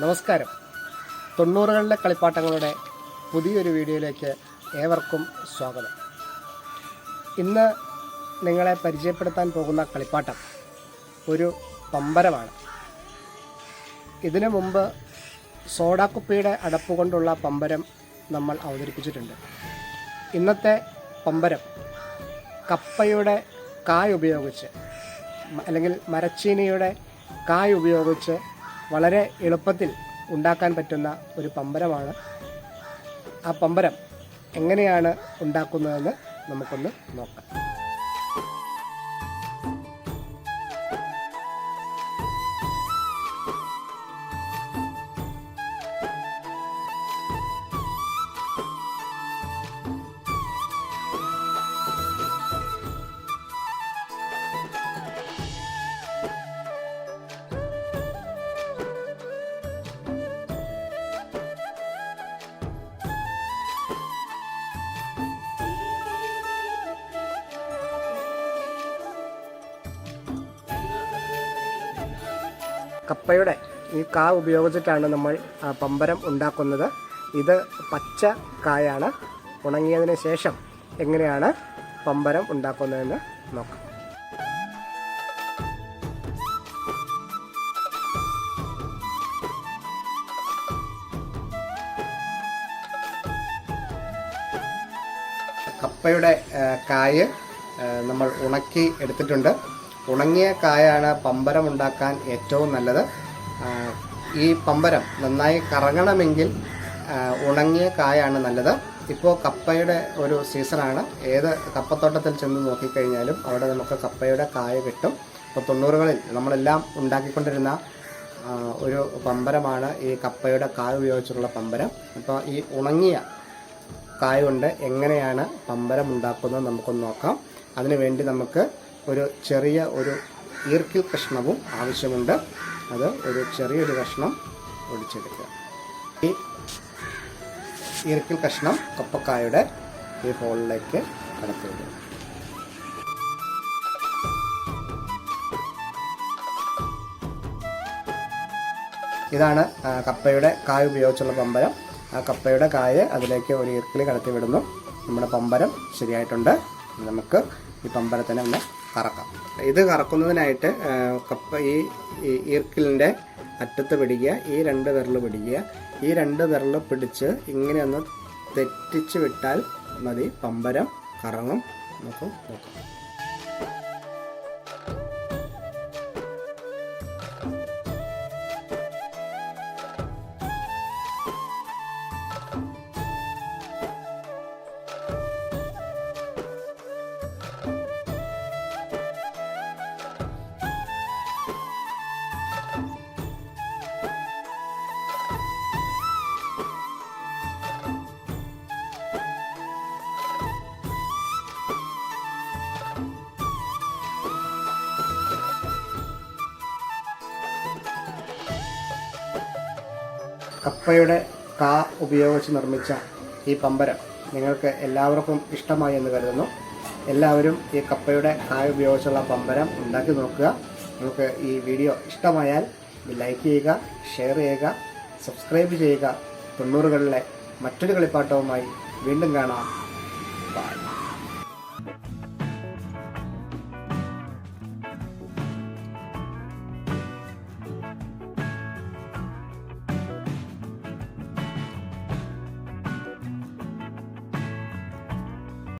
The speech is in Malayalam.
നമസ്കാരം. 90കളിലെ കളിപ്പാട്ടങ്ങളുടെ പുതിയൊരു വീഡിയോയിലേക്ക് ഏവർക്കും സ്വാഗതം. ഇന്ന് നിങ്ങളെ പരിചയപ്പെടുത്താൻ പോകുന്ന കളിപ്പാട്ടം ഒരു പമ്പരമാണ്. ഇതിനു മുമ്പ് സോഡാക്കുപ്പിയുടെ അടപ്പ് കൊണ്ടുള്ള പമ്പരം നമ്മൾ അവതരിപ്പിച്ചിട്ടുണ്ട്. ഇന്നത്തെ പമ്പരം കപ്പയുടെ കായ് ഉപയോഗിച്ച് അല്ലെങ്കിൽ മരച്ചീനിയുടെ കായ് ഉപയോഗിച്ച് വളരെ എളുപ്പത്തിൽ ഉണ്ടാക്കാൻ പറ്റുന്ന ഒരു പമ്പരമാണ്. ആ പമ്പരം എങ്ങനെയാണ് ഉണ്ടാക്കുന്നതെന്ന് നമുക്കൊന്ന് നോക്കാം. കപ്പയുടെ ഈ കാ ഉപയോഗിച്ചിട്ടാണ് നമ്മൾ പമ്പരം ഉണ്ടാക്കുന്നത്. ഇത് പച്ച കായാണ്. ഉണങ്ങിയതിന് ശേഷം എങ്ങനെയാണ് പമ്പരം ഉണ്ടാക്കുന്നതെന്ന് നോക്കാം. കപ്പയുടെ കായ് നമ്മൾ ഉണക്കി എടുത്തിട്ടുണ്ട്. ഉണങ്ങിയ കായാണ് പമ്പരം ഉണ്ടാക്കാൻ ഏറ്റവും നല്ലത്. ഈ പമ്പരം നന്നായി കറങ്ങണമെങ്കിൽ ഉണങ്ങിയ കായാണ് നല്ലത്. ഇപ്പോൾ കപ്പയുടെ ഒരു സീസണാണ്. ഏത് കപ്പത്തോട്ടത്തിൽ ചെന്ന് നോക്കിക്കഴിഞ്ഞാലും അവിടെ നമുക്ക് കപ്പയുടെ കായ കിട്ടും. ഇപ്പോൾ 90കളിൽ നമ്മളെല്ലാം ഉണ്ടാക്കിക്കൊണ്ടിരുന്ന ഒരു പമ്പരമാണ് ഈ കപ്പയുടെ കായ ഉപയോഗിച്ചുള്ള പമ്പരം. അപ്പോൾ ഈ ഉണങ്ങിയ കായ കൊണ്ട് എങ്ങനെയാണ് പമ്പരം ഉണ്ടാക്കുന്നത് നമുക്കൊന്ന് നോക്കാം. അതിനുവേണ്ടി നമുക്ക് ഒരു ചെറിയ ഒരു ഈർക്കിൽ കഷ്ണവും ആവശ്യമുണ്ട്. അത് ഒരു ചെറിയൊരു കഷ്ണം ഒടിച്ചെടുക്കുക. ഈ ഈർക്കിൽ കഷ്ണം കപ്പക്കായുടെ ഈ ഹോളിലേക്ക് കടത്തിവിടുക. ഇതാണ് കപ്പയുടെ കായ ഉപയോഗിച്ചുള്ള പമ്പരം. ആ കപ്പയുടെ കായ അതിലേക്ക് ഒരു ഈർക്കിൽ കടത്തി വിടുന്നു. നമ്മുടെ പമ്പരം ശരിയായിട്ടുണ്ട്. നമുക്ക് ഈ പമ്പരത്തിനെ ഒന്ന് കറക്കാം. ഇത് കറക്കുന്നതിനായിട്ട് കപ്പ ഈ ഈർക്കിലിൻ്റെ അറ്റത്ത് പിടിക്കുക. ഈ 2 വിരൽ പിടിക്കുക. ഈ 2 വിരൽ പിടിച്ച് ഇങ്ങനെ ഒന്ന് തെറ്റിച്ച് വിട്ടാൽ മതി. പമ്പരം കറങ്ങും. നമുക്ക് നോക്കാം. കപ്പയുടെ കാ ഉപയോഗിച്ച് നിർമ്മിച്ച ഈ പമ്പരം നിങ്ങൾക്ക് എല്ലാവർക്കും ഇഷ്ടമായി എന്ന് കരുതുന്നു. എല്ലാവരും ഈ കപ്പയുടെ കായ ഉപയോഗിച്ചുള്ള പമ്പരം ഉണ്ടാക്കി നോക്കുക. നിങ്ങൾക്ക് ഈ വീഡിയോ ഇഷ്ടമായാൽ ലൈക്ക് ചെയ്യുക, ഷെയർ ചെയ്യുക, സബ്സ്ക്രൈബ് ചെയ്യുക. 90കളിലെ മറ്റൊരു കളിപ്പാട്ടവുമായി വീണ്ടും കാണാം. ബൈ.